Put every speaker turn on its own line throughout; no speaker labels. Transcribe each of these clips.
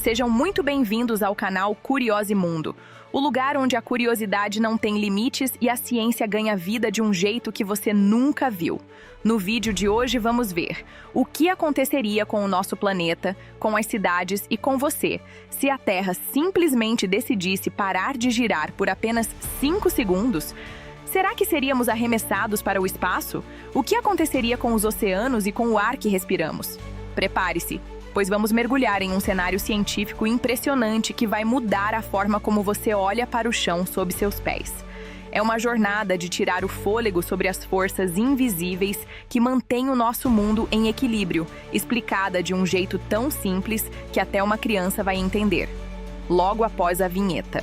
Sejam muito bem-vindos ao canal Curiosimundo, o lugar onde a curiosidade não tem limites e a ciência ganha vida de um jeito que você nunca viu. No vídeo de hoje vamos ver o que aconteceria com o nosso planeta, com as cidades e com você, se a Terra simplesmente decidisse parar de girar por apenas 5 segundos. Será que seríamos arremessados para o espaço? O que aconteceria com os oceanos e com o ar que respiramos? Prepare-se, pois vamos mergulhar em um cenário científico impressionante que vai mudar a forma como você olha para o chão sob seus pés. É uma jornada de tirar o fôlego sobre as forças invisíveis que mantêm o nosso mundo em equilíbrio, explicada de um jeito tão simples que até uma criança vai entender. Logo após a vinheta.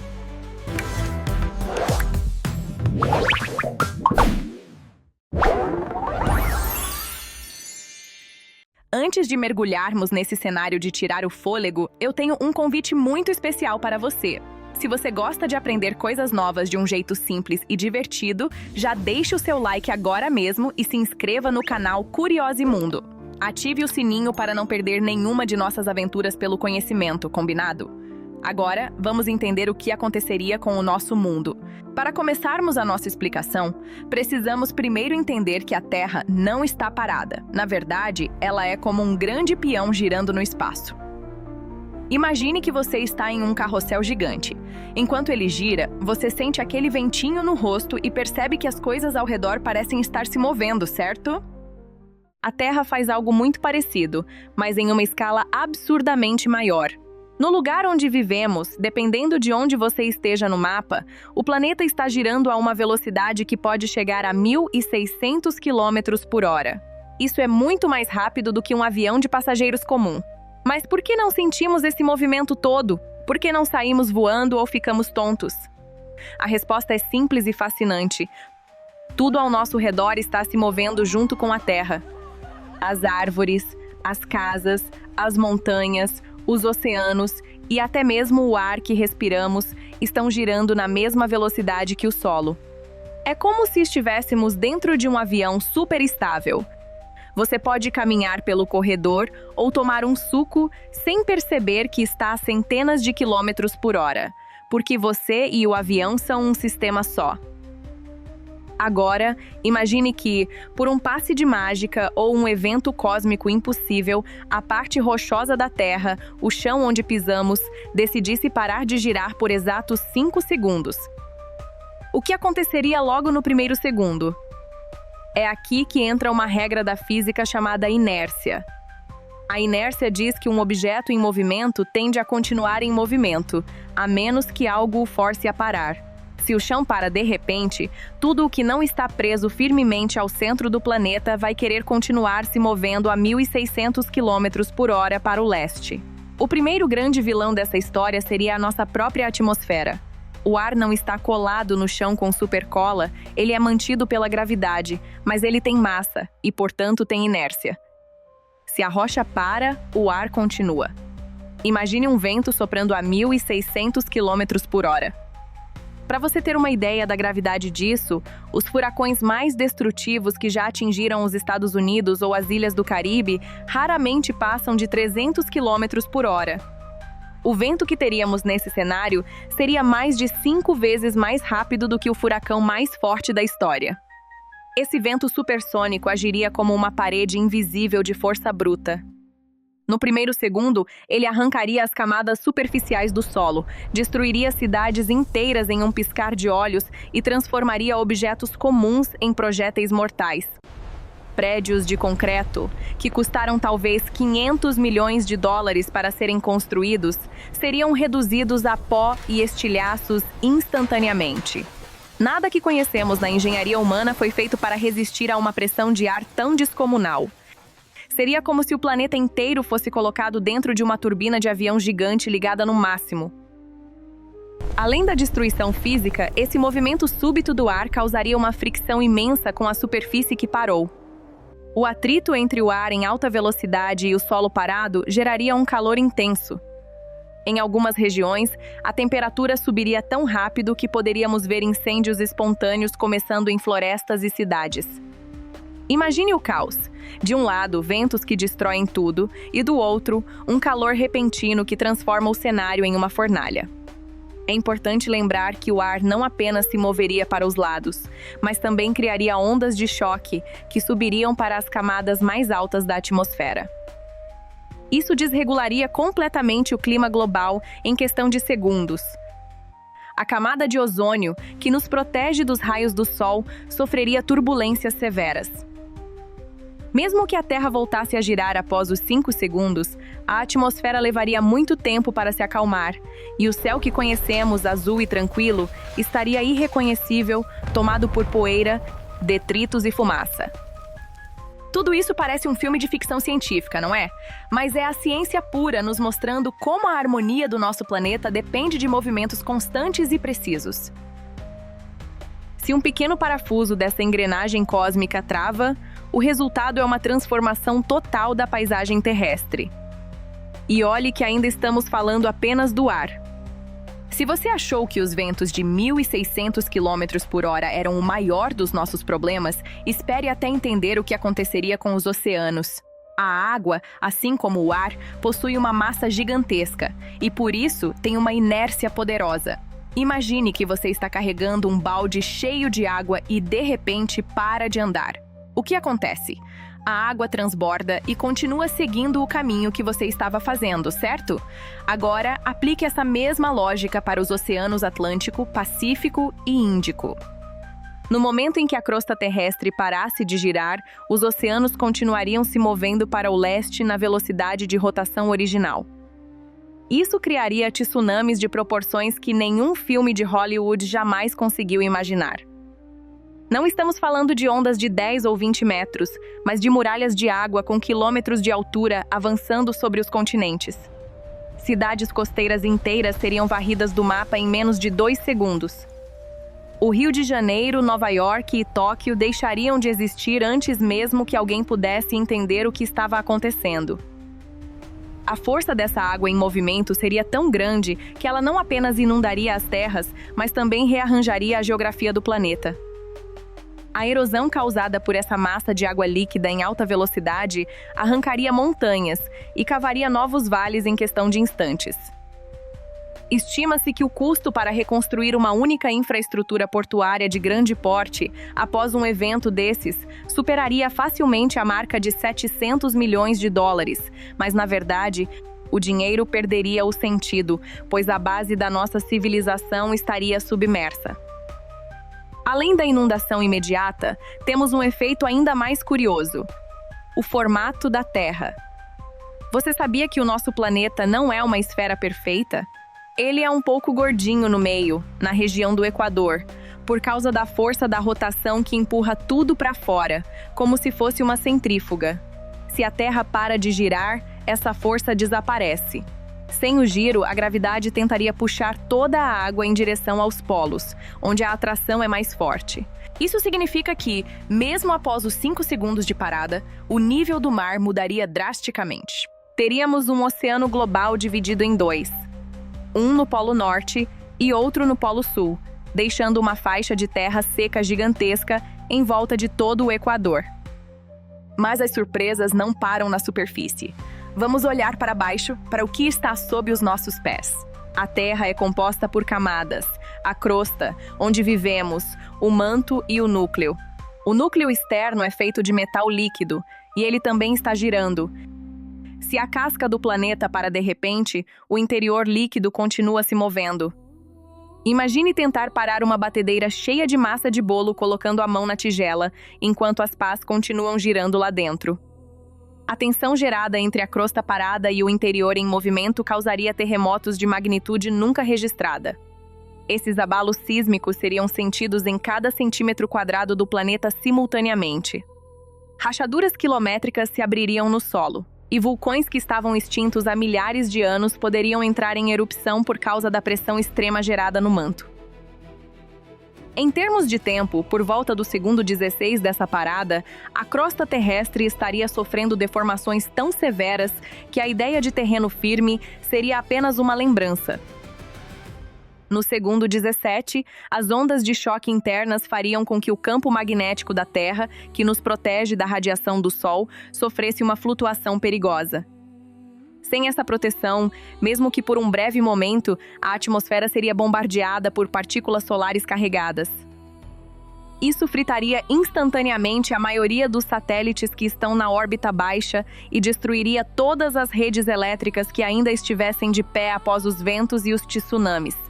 Antes de mergulharmos nesse cenário de tirar o fôlego, eu tenho um convite muito especial para você. Se você gosta de aprender coisas novas de um jeito simples e divertido, já deixe o seu like agora mesmo e se inscreva no canal Curiosimundo. Ative o sininho para não perder nenhuma de nossas aventuras pelo conhecimento, combinado? Agora, vamos entender o que aconteceria com o nosso mundo. Para começarmos a nossa explicação, precisamos primeiro entender que a Terra não está parada. Na verdade, ela é como um grande peão girando no espaço. Imagine que você está em um carrossel gigante. Enquanto ele gira, você sente aquele ventinho no rosto e percebe que as coisas ao redor parecem estar se movendo, certo? A Terra faz algo muito parecido, mas em uma escala absurdamente maior. No lugar onde vivemos, dependendo de onde você esteja no mapa, o planeta está girando a uma velocidade que pode chegar a 1.600 km por hora. Isso é muito mais rápido do que um avião de passageiros comum. Mas por que não sentimos esse movimento todo? Por que não saímos voando ou ficamos tontos? A resposta é simples e fascinante. Tudo ao nosso redor está se movendo junto com a Terra. As árvores, as casas, as montanhas, os oceanos e até mesmo o ar que respiramos estão girando na mesma velocidade que o solo. É como se estivéssemos dentro de um avião super estável. Você pode caminhar pelo corredor ou tomar um suco sem perceber que está a centenas de quilômetros por hora, porque você e o avião são um sistema só. Agora, imagine que, por um passe de mágica ou um evento cósmico impossível, a parte rochosa da Terra, o chão onde pisamos, decidisse parar de girar por exatos 5 segundos. O que aconteceria logo no primeiro segundo? É aqui que entra uma regra da física chamada inércia. A inércia diz que um objeto em movimento tende a continuar em movimento, a menos que algo o force a parar. Se o chão para de repente, tudo o que não está preso firmemente ao centro do planeta vai querer continuar se movendo a 1.600 km por hora para o leste. O primeiro grande vilão dessa história seria a nossa própria atmosfera. O ar não está colado no chão com supercola, ele é mantido pela gravidade, mas ele tem massa e, portanto, tem inércia. Se a rocha para, o ar continua. Imagine um vento soprando a 1.600 km por hora. Para você ter uma ideia da gravidade disso, os furacões mais destrutivos que já atingiram os Estados Unidos ou as ilhas do Caribe raramente passam de 300 km por hora. O vento que teríamos nesse cenário seria mais de 5 vezes mais rápido do que o furacão mais forte da história. Esse vento supersônico agiria como uma parede invisível de força bruta. No primeiro segundo, ele arrancaria as camadas superficiais do solo, destruiria cidades inteiras em um piscar de olhos e transformaria objetos comuns em projéteis mortais. Prédios de concreto, que custaram talvez 500 milhões de dólares para serem construídos, seriam reduzidos a pó e estilhaços instantaneamente. Nada que conhecemos na engenharia humana foi feito para resistir a uma pressão de ar tão descomunal. Seria como se o planeta inteiro fosse colocado dentro de uma turbina de avião gigante ligada no máximo. Além da destruição física, esse movimento súbito do ar causaria uma fricção imensa com a superfície que parou. O atrito entre o ar em alta velocidade e o solo parado geraria um calor intenso. Em algumas regiões, a temperatura subiria tão rápido que poderíamos ver incêndios espontâneos começando em florestas e cidades. Imagine o caos. De um lado, ventos que destroem tudo, e do outro, um calor repentino que transforma o cenário em uma fornalha. É importante lembrar que o ar não apenas se moveria para os lados, mas também criaria ondas de choque que subiriam para as camadas mais altas da atmosfera. Isso desregularia completamente o clima global em questão de segundos. A camada de ozônio, que nos protege dos raios do Sol, sofreria turbulências severas. Mesmo que a Terra voltasse a girar após os 5 segundos, a atmosfera levaria muito tempo para se acalmar, e o céu que conhecemos, azul e tranquilo, estaria irreconhecível, tomado por poeira, detritos e fumaça. Tudo isso parece um filme de ficção científica, não é? Mas é a ciência pura nos mostrando como a harmonia do nosso planeta depende de movimentos constantes e precisos. Se um pequeno parafuso dessa engrenagem cósmica trava, o resultado é uma transformação total da paisagem terrestre. E olhe que ainda estamos falando apenas do ar. Se você achou que os ventos de 1.600 km por hora eram o maior dos nossos problemas, espere até entender o que aconteceria com os oceanos. A água, assim como o ar, possui uma massa gigantesca e, por isso, tem uma inércia poderosa. Imagine que você está carregando um balde cheio de água e, de repente, para de andar. O que acontece? A água transborda e continua seguindo o caminho que você estava fazendo, certo? Agora, aplique essa mesma lógica para os oceanos Atlântico, Pacífico e Índico. No momento em que a crosta terrestre parasse de girar, os oceanos continuariam se movendo para o leste na velocidade de rotação original. Isso criaria tsunamis de proporções que nenhum filme de Hollywood jamais conseguiu imaginar. Não estamos falando de ondas de 10 ou 20 metros, mas de muralhas de água com quilômetros de altura avançando sobre os continentes. Cidades costeiras inteiras seriam varridas do mapa em menos de 2 segundos. O Rio de Janeiro, Nova York e Tóquio deixariam de existir antes mesmo que alguém pudesse entender o que estava acontecendo. A força dessa água em movimento seria tão grande que ela não apenas inundaria as terras, mas também rearranjaria a geografia do planeta. A erosão causada por essa massa de água líquida em alta velocidade arrancaria montanhas e cavaria novos vales em questão de instantes. Estima-se que o custo para reconstruir uma única infraestrutura portuária de grande porte após um evento desses superaria facilmente a marca de 700 milhões de dólares, mas, na verdade, o dinheiro perderia o sentido, pois a base da nossa civilização estaria submersa. Além da inundação imediata, temos um efeito ainda mais curioso: o formato da Terra. Você sabia que o nosso planeta não é uma esfera perfeita? Ele é um pouco gordinho no meio, na região do Equador, por causa da força da rotação que empurra tudo para fora, como se fosse uma centrífuga. Se a Terra para de girar, essa força desaparece. Sem o giro, a gravidade tentaria puxar toda a água em direção aos polos, onde a atração é mais forte. Isso significa que, mesmo após os 5 segundos de parada, o nível do mar mudaria drasticamente. Teríamos um oceano global dividido em 2, um no Polo Norte e outro no Polo Sul, deixando uma faixa de terra seca gigantesca em volta de todo o Equador. Mas as surpresas não param na superfície. Vamos olhar para baixo, para o que está sob os nossos pés. A Terra é composta por camadas: a crosta, onde vivemos, o manto e o núcleo. O núcleo externo é feito de metal líquido, e ele também está girando. Se a casca do planeta para de repente, o interior líquido continua se movendo. Imagine tentar parar uma batedeira cheia de massa de bolo colocando a mão na tigela, enquanto as pás continuam girando lá dentro. A tensão gerada entre a crosta parada e o interior em movimento causaria terremotos de magnitude nunca registrada. Esses abalos sísmicos seriam sentidos em cada centímetro quadrado do planeta simultaneamente. Rachaduras quilométricas se abririam no solo, e vulcões que estavam extintos há milhares de anos poderiam entrar em erupção por causa da pressão extrema gerada no manto. Em termos de tempo, por volta do segundo 16 dessa parada, a crosta terrestre estaria sofrendo deformações tão severas que a ideia de terreno firme seria apenas uma lembrança. No segundo 17, as ondas de choque internas fariam com que o campo magnético da Terra, que nos protege da radiação do Sol, sofresse uma flutuação perigosa. Sem essa proteção, mesmo que por um breve momento, a atmosfera seria bombardeada por partículas solares carregadas. Isso fritaria instantaneamente a maioria dos satélites que estão na órbita baixa e destruiria todas as redes elétricas que ainda estivessem de pé após os ventos e os tsunamis.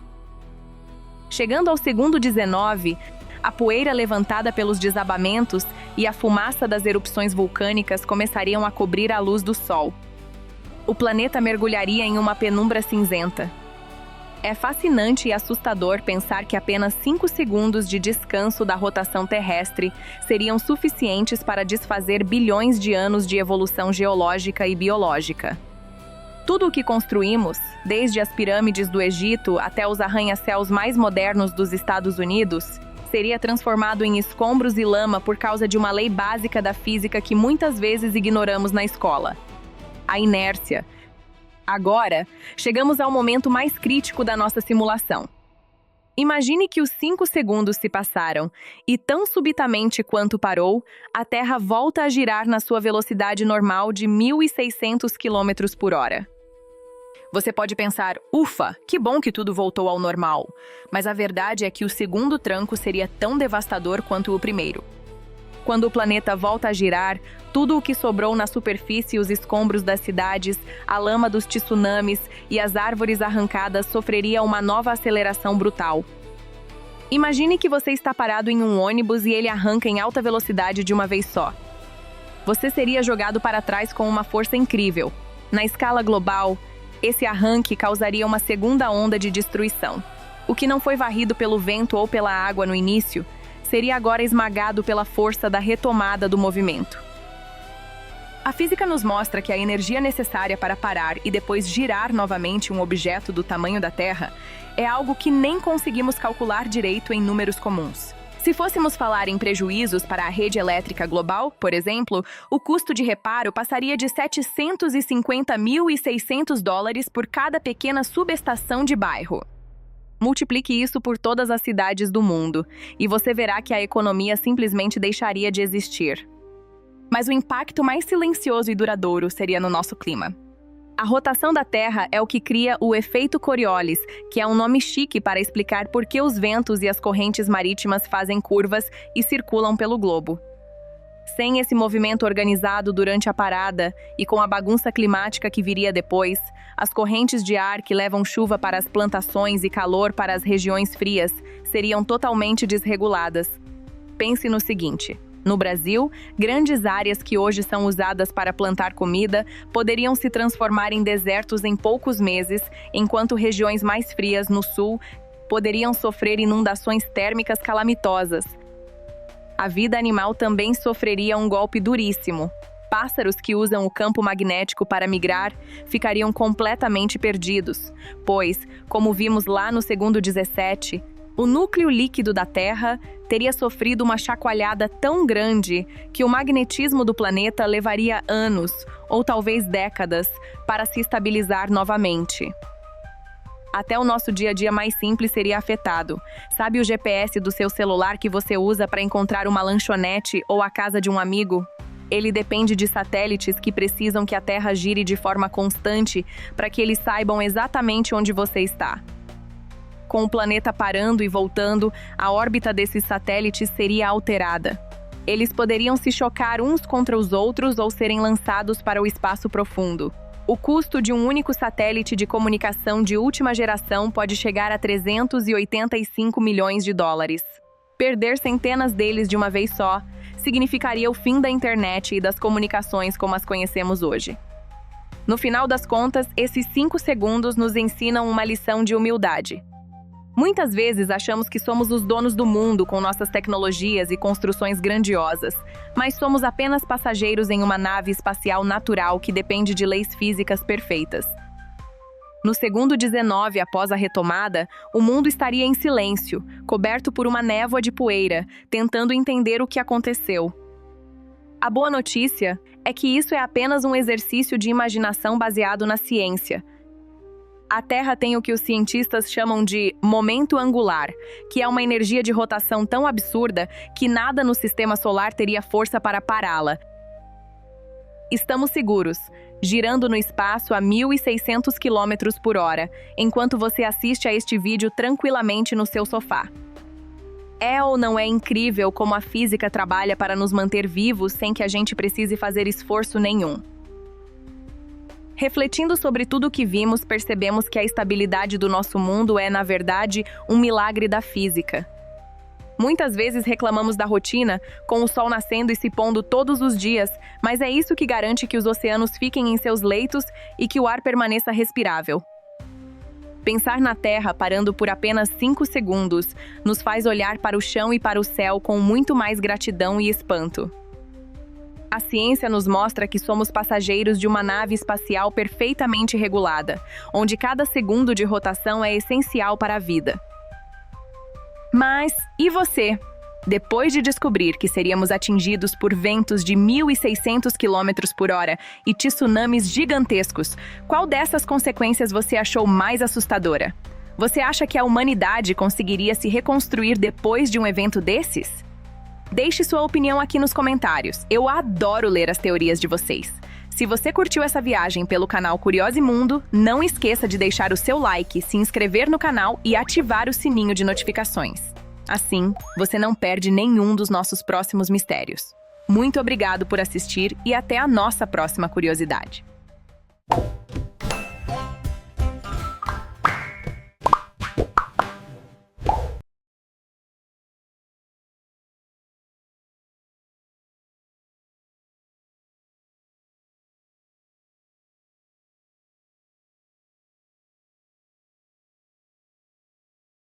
Chegando ao segundo 19, a poeira levantada pelos desabamentos e a fumaça das erupções vulcânicas começariam a cobrir a luz do Sol. O planeta mergulharia em uma penumbra cinzenta. É fascinante e assustador pensar que apenas 5 segundos de descanso da rotação terrestre seriam suficientes para desfazer bilhões de anos de evolução geológica e biológica. Tudo o que construímos, desde as pirâmides do Egito até os arranha-céus mais modernos dos Estados Unidos, seria transformado em escombros e lama por causa de uma lei básica da física que muitas vezes ignoramos na escola: a inércia. Agora, chegamos ao momento mais crítico da nossa simulação. Imagine que os 5 segundos se passaram e, tão subitamente quanto parou, a Terra volta a girar na sua velocidade normal de 1.600 km por hora. Você pode pensar, ufa, que bom que tudo voltou ao normal. Mas a verdade é que o segundo tranco seria tão devastador quanto o primeiro. Quando o planeta volta a girar, tudo o que sobrou na superfície, os escombros das cidades, a lama dos tsunamis e as árvores arrancadas sofreria uma nova aceleração brutal. Imagine que você está parado em um ônibus e ele arranca em alta velocidade de uma vez só. Você seria jogado para trás com uma força incrível. Na escala global, esse arranque causaria uma segunda onda de destruição. O que não foi varrido pelo vento ou pela água no início, seria agora esmagado pela força da retomada do movimento. A física nos mostra que a energia necessária para parar e depois girar novamente um objeto do tamanho da Terra é algo que nem conseguimos calcular direito em números comuns. Se fôssemos falar em prejuízos para a rede elétrica global, por exemplo, o custo de reparo passaria de $750.600 por cada pequena subestação de bairro. Multiplique isso por todas as cidades do mundo, e você verá que a economia simplesmente deixaria de existir. Mas o impacto mais silencioso e duradouro seria no nosso clima. A rotação da Terra é o que cria o efeito Coriolis, que é um nome chique para explicar por que os ventos e as correntes marítimas fazem curvas e circulam pelo globo. Sem esse movimento organizado durante a parada e com a bagunça climática que viria depois, as correntes de ar que levam chuva para as plantações e calor para as regiões frias seriam totalmente desreguladas. Pense no seguinte: no Brasil, grandes áreas que hoje são usadas para plantar comida poderiam se transformar em desertos em poucos meses, enquanto regiões mais frias no sul poderiam sofrer inundações térmicas calamitosas. A vida animal também sofreria um golpe duríssimo. Pássaros que usam o campo magnético para migrar ficariam completamente perdidos, pois, como vimos lá no segundo 17, o núcleo líquido da Terra teria sofrido uma chacoalhada tão grande que o magnetismo do planeta levaria anos, ou talvez décadas, para se estabilizar novamente. Até o nosso dia a dia mais simples seria afetado. Sabe o GPS do seu celular que você usa para encontrar uma lanchonete ou a casa de um amigo? Ele depende de satélites que precisam que a Terra gire de forma constante para que eles saibam exatamente onde você está. Com o planeta parando e voltando, a órbita desses satélites seria alterada. Eles poderiam se chocar uns contra os outros ou serem lançados para o espaço profundo. O custo de um único satélite de comunicação de última geração pode chegar a $385 milhões. Perder centenas deles de uma vez só significaria o fim da internet e das comunicações como as conhecemos hoje. No final das contas, esses 5 segundos nos ensinam uma lição de humildade. Muitas vezes achamos que somos os donos do mundo com nossas tecnologias e construções grandiosas, mas somos apenas passageiros em uma nave espacial natural que depende de leis físicas perfeitas. No segundo 19, após a retomada, o mundo estaria em silêncio, coberto por uma névoa de poeira, tentando entender o que aconteceu. A boa notícia é que isso é apenas um exercício de imaginação baseado na ciência. A Terra tem o que os cientistas chamam de momento angular, que é uma energia de rotação tão absurda que nada no sistema solar teria força para pará-la. Estamos seguros, girando no espaço a 1.600 km por hora, enquanto você assiste a este vídeo tranquilamente no seu sofá. É ou não é incrível como a física trabalha para nos manter vivos sem que a gente precise fazer esforço nenhum? Refletindo sobre tudo o que vimos, percebemos que a estabilidade do nosso mundo é, na verdade, um milagre da física. Muitas vezes reclamamos da rotina, com o sol nascendo e se pondo todos os dias, mas é isso que garante que os oceanos fiquem em seus leitos e que o ar permaneça respirável. Pensar na Terra parando por apenas 5 segundos nos faz olhar para o chão e para o céu com muito mais gratidão e espanto. A ciência nos mostra que somos passageiros de uma nave espacial perfeitamente regulada, onde cada segundo de rotação é essencial para a vida. Mas, e você? Depois de descobrir que seríamos atingidos por ventos de 1.600 km por hora e tsunamis gigantescos, qual dessas consequências você achou mais assustadora? Você acha que a humanidade conseguiria se reconstruir depois de um evento desses? Deixe sua opinião aqui nos comentários. Eu adoro ler as teorias de vocês. Se você curtiu essa viagem pelo canal Curiosimundo, não esqueça de deixar o seu like, se inscrever no canal e ativar o sininho de notificações. Assim, você não perde nenhum dos nossos próximos mistérios. Muito obrigado por assistir e até a nossa próxima curiosidade.